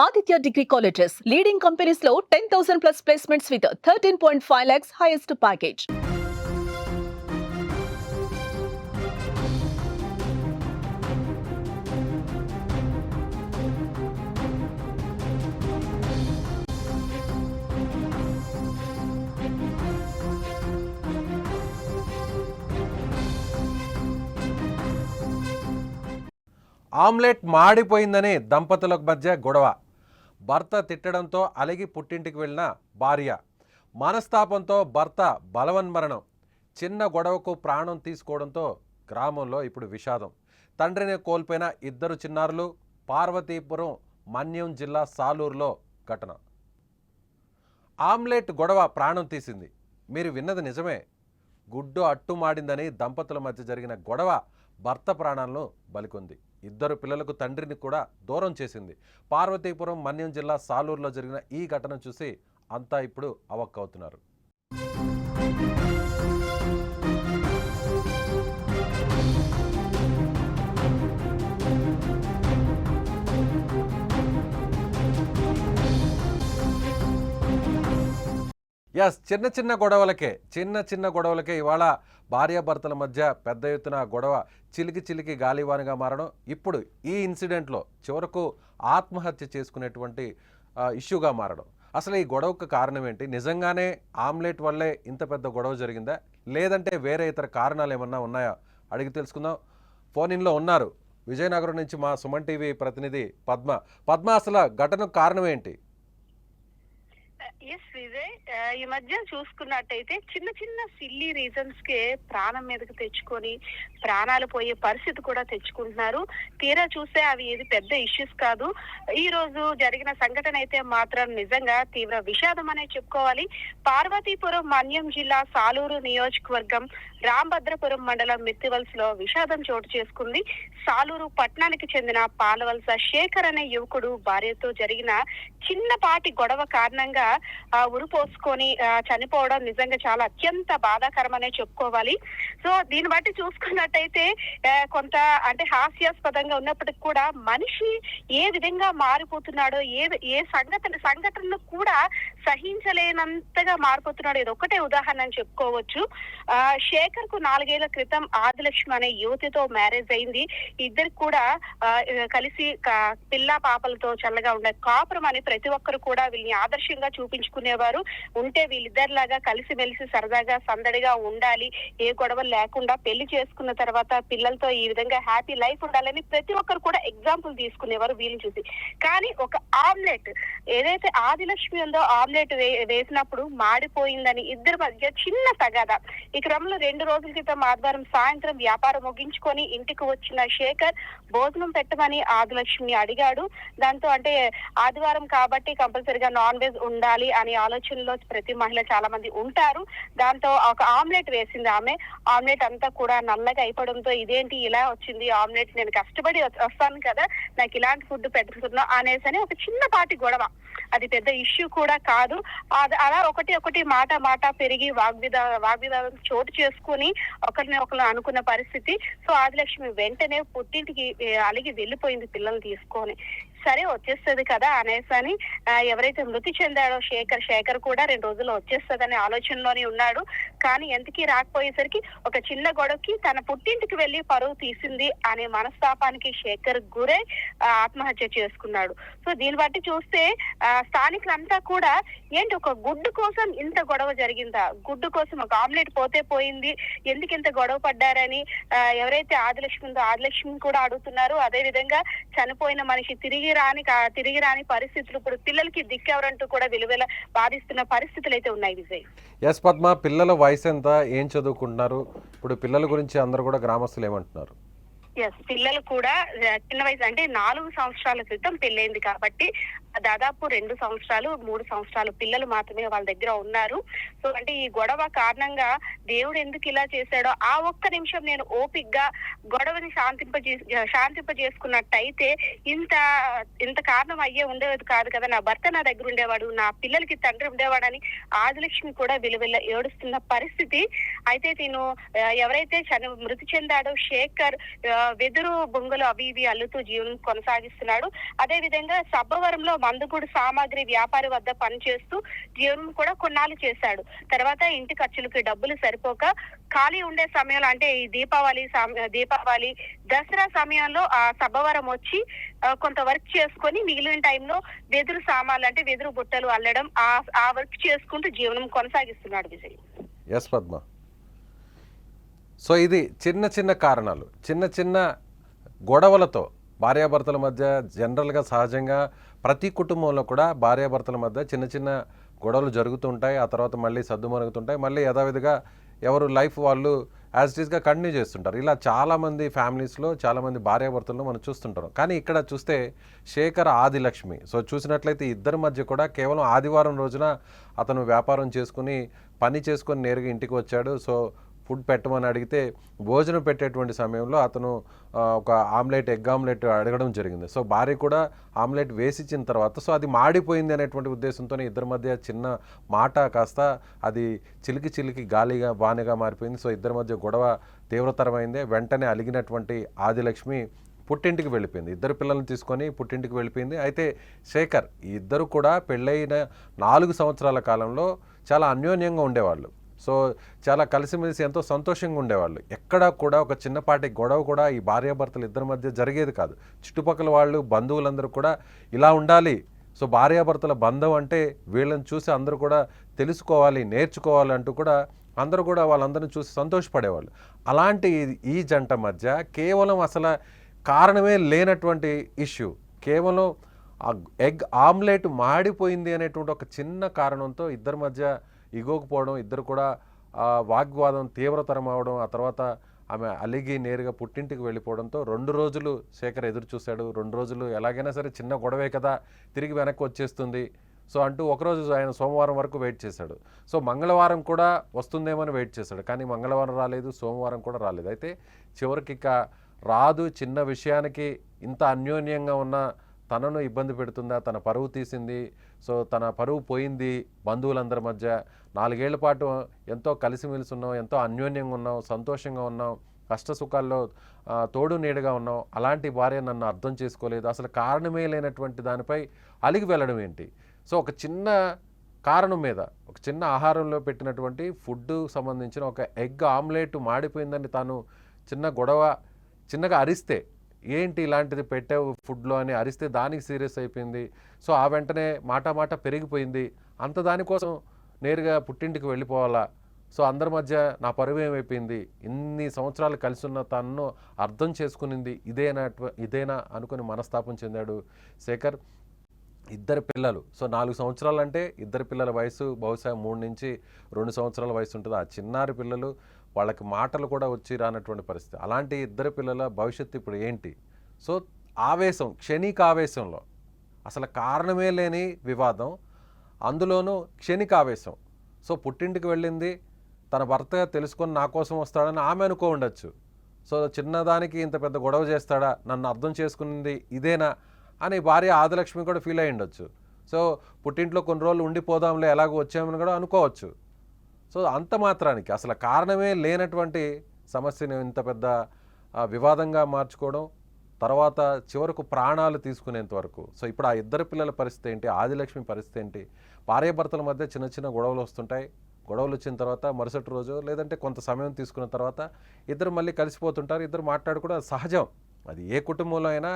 Aditya Degree Colleges, leading companies లో 10,000 plus placements with 13.5 lakhs highest package. Omelette మాడిపోయిందని దంపతులకు మధ్య గొడవ. భర్త తిట్టడంతో అలిగి పుట్టింటికి వెళ్ళిన భార్య. మనస్తాపంతో భర్త బలవన్మరణం. చిన్న గొడవకు ప్రాణం తీసుకోవడంతో గ్రామంలో ఇప్పుడు విషాదం. తండ్రిని కోల్పోయిన ఇద్దరు చిన్నారులు. పార్వతీపురం మన్యం జిల్లా సాలూరులో ఘటన. ఆమ్లెట్ గొడవ ప్రాణం తీసింది. మీరు విన్నది నిజమే. గుడ్డు అట్టుమాడిందని దంపతుల మధ్య జరిగిన గొడవ భర్త ప్రాణాలను బలికొంది. ఇద్దరు పిల్లలకు తండ్రిని కూడా దూరం చేసింది. పార్వతీపురం మన్యం జిల్లా సాలూరులో జరిగిన ఈ ఘటన చూసి అంతా ఇప్పుడు అవక్కవుతున్నారు. చిన్న చిన్న గొడవలకే ఇవాళ భార్యాభర్తల మధ్య పెద్ద ఎత్తున గొడవ చిలికి గాలివానిగా మారడం. ఇప్పుడు ఈ ఇన్సిడెంట్లో చివరకు ఆత్మహత్య చేసుకునేటువంటి ఇష్యూగా మారడం. అసలు ఈ గొడవకు కారణం ఏంటి? నిజంగానే ఆమ్లెట్ వల్లే ఇంత పెద్ద గొడవ జరిగిందా, లేదంటే వేరే ఇతర కారణాలు ఏమన్నా ఉన్నాయా అడిగి తెలుసుకుందాం. ఫోన్ ఇన్లో ఉన్నారు విజయనగరం నుంచి మా సుమన్ టీవీ ప్రతినిధి పద్మ. అసలు ఘటనకు కారణం ఏంటి? ఎస్ విజయ్, ఈ మధ్య చూసుకున్నట్టయితే చిన్న సిల్లీ రీజన్స్ కే ప్రాణం మీదకి తెచ్చుకొని ప్రాణాలు పోయే పరిస్థితి కూడా తెచ్చుకుంటున్నారు. తీరా చూస్తే అవి ఏది పెద్ద ఇష్యూస్ కాదు. ఈ రోజు జరిగిన సంఘటన అయితే మాత్రం నిజంగా తీవ్ర విషాదం అనే చెప్పుకోవాలి. పార్వతీపురం మన్యం జిల్లా సాలూరు నియోజకవర్గం రాంభద్రపురం మండలం మిత్తివలసలో విషాదం చోటు చేసుకుంది. సాలూరు పట్టణానికి చెందిన పాలవలస శేఖర్ అనే యువకుడు భార్యతో జరిగిన చిన్నపాటి గొడవ కారణంగా ఉరిపోసుకొని చనిపోవడం నిజంగా చాలా అత్యంత బాధాకరమనే చెప్పుకోవాలి. సో దీన్ని బట్టి చూసుకున్నట్టయితే కొంత అంటే హాస్యాస్పదంగా ఉన్నప్పటికీ కూడా మనిషి ఏ విధంగా మారిపోతున్నాడో, ఏ సంఘటనలు కూడా సహించలేనంతగా మారిపోతున్నాడు. ఇది ఒక్కటే ఉదాహరణ అని చెప్పుకోవచ్చు. శేఖర్ కు 4 ఏళ్ల క్రితం ఆదిలక్ష్మి అనే యువతితో మ్యారేజ్ అయింది. ఇద్దరికి కూడా కలిసి పిల్ల పాపలతో చల్లగా ఉండే కాపురం అని ప్రతి ఒక్కరు కూడా వీళ్ళని ఆదర్శంగా చూపించుకునేవారు. ఉంటే వీళ్ళిద్దరిలాగా కలిసిమెలిసి సరదాగా సందడిగా ఉండాలి, ఏ గొడవలు లేకుండా పెళ్లి చేసుకున్న తర్వాత పిల్లలతో ఈ విధంగా హ్యాపీ లైఫ్ ఉండాలని ప్రతి ఒక్కరు కూడా ఎగ్జాంపుల్ తీసుకునేవారు వీళ్ళని చూసి. కానీ ఒక ఆమ్లెట్ ఏదైతే ఆదిలక్ష్మి ఉందో ఆమ్లెట్ వేసినప్పుడు మాడిపోయిందని ఇద్దరి మధ్య చిన్న తగాదా. ఈ క్రమంలో 2 రోజుల క్రితం ఆదివారం సాయంత్రం వ్యాపారం ముగించుకొని ఇంటికి వచ్చిన శేఖర్ భోజనం పెట్టమని ఆదిలక్ష్మిని అడిగాడు. దాంతో అంటే ఆదివారం కాబట్టి కంపల్సరిగా నాన్ వెజ్ ఉండాలి అనే ఆలోచనలో ప్రతి మహిళ చాలా మంది ఉంటారు. దాంతో ఒక ఆమ్లెట్ వేసింది ఆమె. ఆమ్లెట్ అంతా కూడా నల్లగా అయిపోవడంతో ఇదేంటి ఇలా వచ్చింది ఆమ్లెట్, నేను కష్టపడి వస్తాను కదా, నాకు ఇలాంటి ఫుడ్ పెట్టుకున్నా అనేసి ఒక చిన్నపాటి గొడవ. అది పెద్ద ఇష్యూ కూడా కాదు. అలా ఒకటి మాట పెరిగి వాగ్వివాదం చోటు చేసుకుని ఒకరిని అనుకున్న పరిస్థితి. సో ఆదిలక్ష్మి వెంటనే పుట్టింటికి అలిగి వెళ్ళిపోయింది పిల్లల్ని తీసుకొని. సరే వచ్చేస్తుంది కదా అనేసి ఎవరైతే మృతి చెందాడో శేఖర్ కూడా 2 రోజుల్లో వచ్చేస్తుందనే ఆలోచనలోనే ఉన్నాడు. కానీ ఎంతకీ రాకపోయేసరికి ఒక చిన్న గొడవకి తన పుట్టింటికి వెళ్లి పరువు తీసింది అనే మనస్తాపానికి శేఖర్ గురై ఆత్మహత్య చేసుకున్నాడు. సో దీన్ని బట్టి చూస్తే స్థానికులంతా కూడా ఏంటి ఒక గుడ్డు కోసం ఇంత గొడవ జరిగిందా, గుడ్డు కోసం ఒక ఆమ్లెట్ పోతే పోయింది, ఎందుకు ఇంత గొడవ పడ్డారని ఎవరైతే ఆదిలక్ష్మి ఉందో ఆదిలక్ష్మిని కూడా అడుగుతున్నారు. అదే విధంగా చనిపోయిన మనిషి తిరిగి రాని పరిస్థితులు, ఇప్పుడు పిల్లలకి దిక్కెవరంటూ కూడా విలువల బాధిస్తున్న పరిస్థితులు అయితే ఉన్నాయి విజయ్. పద్మ, పిల్లల వయసు ఎంత, ఏం చదువుకుంటున్నారు? ఇప్పుడు పిల్లల గురించి అందరూ కూడా గ్రామస్తులు ఏమంటున్నారు? పిల్లలు కూడా చిన్న వయసు అంటే 4 సంవత్సరాల క్రితం పెళ్ళైంది కాబట్టి దాదాపు 2 సంవత్సరాలు 3 సంవత్సరాలు పిల్లలు మాత్రమే వాళ్ళ దగ్గర ఉన్నారు. సో అంటే ఈ గొడవ కారణంగా దేవుడు ఎందుకు ఇలా చేశాడో ఆ ఒక్క నిమిషం నేను ఓపిక్గా గొడవని శాంతింపజేసుకున్నట్టయితే ఇంత కారణం అయ్యే ఉండేది కాదు కదా, నా భర్త నా దగ్గర ఉండేవాడు, నా పిల్లలకి తండ్రి ఉండేవాడని ఆదిలక్ష్మి కూడా విలువెల్ల ఏడుస్తున్న పరిస్థితి. అయితే తిను ఎవరైతే మృతి చెందాడో శేఖర్ వెదురు బొంగులు అవి ఇవి అల్లుతూ జీవనం కొనసాగిస్తున్నాడు. అదే విధంగా సబ్బవరంలో కందుకూరు సామాగ్రి వ్యాపారి వద్ద పనిచేస్తూ జీవనం కూడా కొన్నాళ్ళు చేశాడు. తర్వాత ఇంటి ఖర్చులకి డబ్బులు సరిపోక ఖాళీ ఉండే సమయంలో అంటే ఈ దీపావళి దసరా సమయంలో ఆ సబ్బవరం వచ్చి కొంత వర్క్ చేసుకొని మిగిలిన టైంలో వెదురు సామాన్లు అంటే వెదురు బుట్టలు అల్లడం ఆ వర్క్ చేసుకుంటూ జీవనం కొనసాగిస్తున్నాడు విజయ్. ఎస్ పద్మ. సో ఇది చిన్న చిన్న కారణాలు, చిన్న చిన్న గొడవలతో భార్యాభర్తల మధ్య జనరల్గా సహజంగా ప్రతి కుటుంబంలో కూడా భార్యాభర్తల మధ్య చిన్న చిన్న గొడవలు జరుగుతుంటాయి. ఆ తర్వాత మళ్ళీ సర్దుమణుగుతుంటాయి, మళ్ళీ యథావిధిగా ఎవరు లైఫ్ వాళ్ళు యాజ్ ఇట్ ఈస్గా కంటిన్యూ చేస్తుంటారు. ఇలా చాలామంది ఫ్యామిలీస్లో చాలామంది భార్యాభర్తలను మనం చూస్తుంటాం. కానీ ఇక్కడ చూస్తే శేఖర్ ఆదిలక్ష్మి, సో చూసినట్లయితే ఇద్దరి మధ్య కూడా కేవలం ఆదివారం రోజున అతను వ్యాపారం చేసుకుని పని చేసుకొని నేరుగా ఇంటికి వచ్చాడు. సో ఫుడ్ పెట్టమని అడిగితే భోజనం పెట్టేటువంటి సమయంలో అతను ఒక ఎగ్ ఆమ్లెట్ అడగడం జరిగింది. సో భార్య కూడా ఆమ్లెట్ వేసిచ్చిన తర్వాత సో అది మాడిపోయింది అనేటువంటి ఉద్దేశంతోనే ఇద్దరి మధ్య చిన్న మాట కాస్త అది చిలికి గాలిగా బాణగా మారిపోయింది. సో ఇద్దరి మధ్య గొడవ తీవ్రతరమైంది. వెంటనే అలిగినటువంటి ఆదిలక్ష్మి పుట్టింటికి వెళ్ళిపోయింది. ఇద్దరు పిల్లల్ని తీసుకొని పుట్టింటికి వెళ్ళిపోయింది. అయితే శేఖర్ ఈ ఇద్దరు కూడా పెళ్ళైన 4 సంవత్సరాల కాలంలో చాలా అన్యోన్యంగా ఉండేవాళ్ళు. సో చాలా కలిసిమెలిసి ఎంతో సంతోషంగా ఉండేవాళ్ళు. ఎక్కడా కూడా ఒక చిన్నపాటి గొడవ కూడా ఈ భార్యాభర్తలు ఇద్దరి మధ్య జరిగేది కాదు. చుట్టుపక్కల వాళ్ళు బంధువులందరూ కూడా ఇలా ఉండాలి, సో భార్యాభర్తల బంధం అంటే వీళ్ళని చూసి అందరూ కూడా తెలుసుకోవాలి, నేర్చుకోవాలి అంటూ కూడా అందరూ కూడా వాళ్ళందరిని చూసి సంతోషపడేవాళ్ళు. అలాంటి ఈ జంట మధ్య కేవలం అసలు కారణమే లేనటువంటి ఇష్యూ, కేవలం ఎగ్ ఆమ్లెట్ మాడిపోయింది అనేటువంటి ఒక చిన్న కారణంతో ఇద్దరి మధ్య ఇగోకపోవడం, ఇద్దరు కూడా వాగ్వాదం తీవ్రతరం అవడం, ఆ తర్వాత ఆమె అలిగి నేరుగా పుట్టింటికి వెళ్ళిపోవడంతో 2 రోజులు శేఖర్ ఎదురు చూశాడు. 2 రోజులు ఎలాగైనా సరే చిన్న గొడవే కదా, తిరిగి వెనక్కి వచ్చేస్తుంది సో అంటూ ఒకరోజు ఆయన సోమవారం వరకు వెయిట్ చేశాడు. సో మంగళవారం కూడా వస్తుందేమని వెయిట్ చేశాడు, కానీ మంగళవారం రాలేదు, సోమవారం కూడా రాలేదు. అయితే చివరికి ఇక రాదు, చిన్న విషయానికి ఇంత అన్యోన్యంగా ఉన్న తనను ఇబ్బంది పెడుతుందా, తన పరువు తీసింది, సో తన పరువు పోయింది బంధువులందరి మధ్య. 4 ఏళ్ల పాటు ఎంతో కలిసిమెలిసి ఉన్నాం, ఎంతో అన్యోన్యంగా ఉన్నాం, సంతోషంగా ఉన్నాం, కష్ట సుఖాల్లో తోడు నీడగా ఉన్నాం. అలాంటి భార్య నన్ను అర్థం చేసుకోలేదు, అసలు కారణమే లేనటువంటి దానిపై అలిగి వెళ్ళడం ఏంటి. సో ఒక చిన్న కారణం మీద, ఒక చిన్న ఆహారంలో పెట్టినటువంటి ఫుడ్ సంబంధించిన ఒక ఎగ్ ఆమ్లెట్ మాడిపోయిందని తాను చిన్న గొడవ చిన్నగా అరిస్తే, ఏంటి ఇలాంటిది పెట్టావు ఫుడ్లో అని అరిస్తే దానికి సీరియస్ అయిపోయింది. సో ఆ వెంటనే మాట పెరిగిపోయింది. అంత దానికోసం నేరుగా పుట్టింటికి వెళ్ళిపోవాలా, సో అందరి మధ్య నా పరువు ఏమైపోయింది, ఇన్ని సంవత్సరాలు కలిసి ఉన్న తనను అర్థం చేసుకునింది ఇదేనా అనుకుని మనస్తాపం చెందాడు శేఖర్. ఇద్దరు పిల్లలు, సో 4 సంవత్సరాలు అంటే ఇద్దరు పిల్లల వయసు బహుశా 3 నుంచి 2 సంవత్సరాల వయసు ఉంటుంది. ఆ చిన్నారి పిల్లలు, వాళ్ళకి మాటలు కూడా వచ్చి రానటువంటి పరిస్థితి. అలాంటి ఇద్దరు పిల్లల భవిష్యత్తు ఇప్పుడు ఏంటి. సో ఆవేశం, క్షణిక ఆవేశంలో అసలు కారణమే లేని వివాదం, అందులోనూ క్షణిక ఆవేశం. సో పుట్టింటికి వెళ్ళింది, తన భర్త తెలుసుకొని నా కోసం వస్తాడని ఆమె అనుకో ఉండొచ్చు. సో చిన్నదానికి ఇంత పెద్ద గొడవ చేస్తాడా, నన్ను అర్థం చేసుకునింది ఇదేనా అని భార్య ఆదిలక్ష్మి కూడా ఫీల్ అయ్యి ఉండొచ్చు. సో పుట్టింట్లో కొన్ని రోజులు ఉండిపోదాంలే ఎలాగో వచ్చామని కూడా అనుకోవచ్చు. సో అంత మాత్రానికి అసలు కారణమే లేనటువంటి సమస్యను ఇంత పెద్ద వివాదంగా మార్చుకోవడం, తర్వాత చివరకు ప్రాణాలు తీసుకునేంత వరకు. సో ఇప్పుడు ఆ ఇద్దరు పిల్లల పరిస్థితి ఏంటి, ఆదిలక్ష్మి పరిస్థితి ఏంటి. భార్యాభర్తల మధ్య చిన్న చిన్న గొడవలు వస్తుంటాయి. గొడవలు వచ్చిన తర్వాత మరుసటి రోజు లేదంటే కొంత సమయం తీసుకున్న తర్వాత ఇద్దరు మళ్ళీ కలిసిపోతుంటారు, ఇద్దరు మాట్లాడుకోవడం సహజం. అది ఏ కుటుంబంలో అయినా,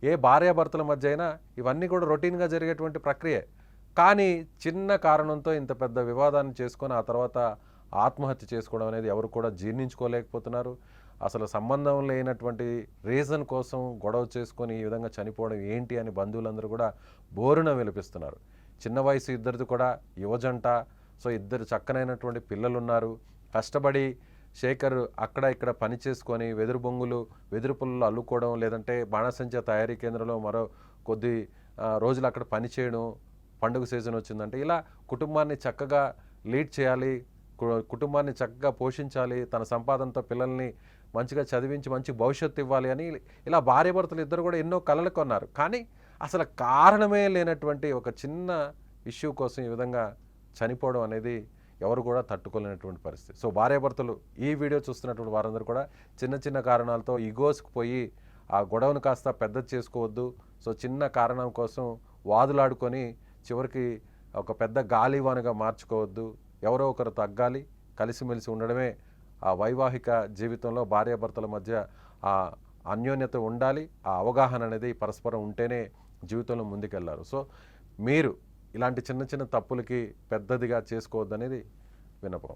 ఏ భార్యాభర్తల మధ్య అయినా ఇవన్నీ కూడా రొటీన్గా జరిగేటువంటి ప్రక్రియ. కానీ చిన్న కారణంతో ఇంత పెద్ద వివాదాన్ని చేసుకొని ఆ తర్వాత ఆత్మహత్య చేసుకోవడం అనేది ఎవరు కూడా జీర్ణించుకోలేకపోతున్నారు. అసలు సంబంధం లేనటువంటి రీజన్ కోసం గొడవ చేసుకొని ఈ విధంగా చనిపోవడం ఏంటి అని బంధువులందరూ కూడా బోరున విలపిస్తున్నారు. చిన్న వయసు ఇద్దరిది కూడా యువజంట. సో ఇద్దరు చక్కనైనటువంటి పిల్లలు ఉన్నారు. కష్టపడి శేఖర్ అక్కడ ఇక్కడ పని చేసుకొని వెదురు బొంగులు, వెదురు పుల్లలు అల్లుకోవడం, లేదంటే బాణసంచా తయారీ కేంద్రంలో మరో కొద్ది రోజులు అక్కడ పని చేయడం, పండుగ సీజన్ వచ్చిందంటే ఇలా కుటుంబాన్ని చక్కగా లీడ్ చేయాలి, కుటుంబాన్ని చక్కగా పోషించాలి, తన సంపాదనతో పిల్లల్ని మంచిగా చదివించి మంచి భవిష్యత్తు ఇవ్వాలి అని ఇలా భార్యాభర్తలు ఇద్దరు కూడా ఎన్నో కలలు కొన్నారు. కానీ అసలు కారణమే లేనటువంటి ఒక చిన్న ఇష్యూ కోసం ఈ విధంగా చనిపోవడం అనేది ఎవరు కూడా తట్టుకోలేనటువంటి పరిస్థితి. సో భార్యాభర్తలు ఈ వీడియో చూస్తున్నటువంటి వారందరూ కూడా చిన్న చిన్న కారణాలతో ఈగోస్కి పోయి ఆ గొడవను కాస్త పెద్దది చేసుకోవద్దు. సో చిన్న కారణం కోసం వాదులాడుకొని చివరికి ఒక పెద్ద గాలివానగా మార్చుకోవద్దు. ఎవరో ఒకరు తగ్గాలి, కలిసిమెలిసి ఉండడమే ఆ వైవాహిక జీవితంలో భార్యాభర్తల మధ్య ఆ అన్యోన్యత ఉండాలి. ఆ అవగాహన అనేది పరస్పరం ఉంటేనే జీవితంలో ముందుకెళ్లారు. సో మీరు ఇలాంటి చిన్న చిన్న తప్పులకి పెద్దదిగా చేసుకోవద్దనేది విన్నపం.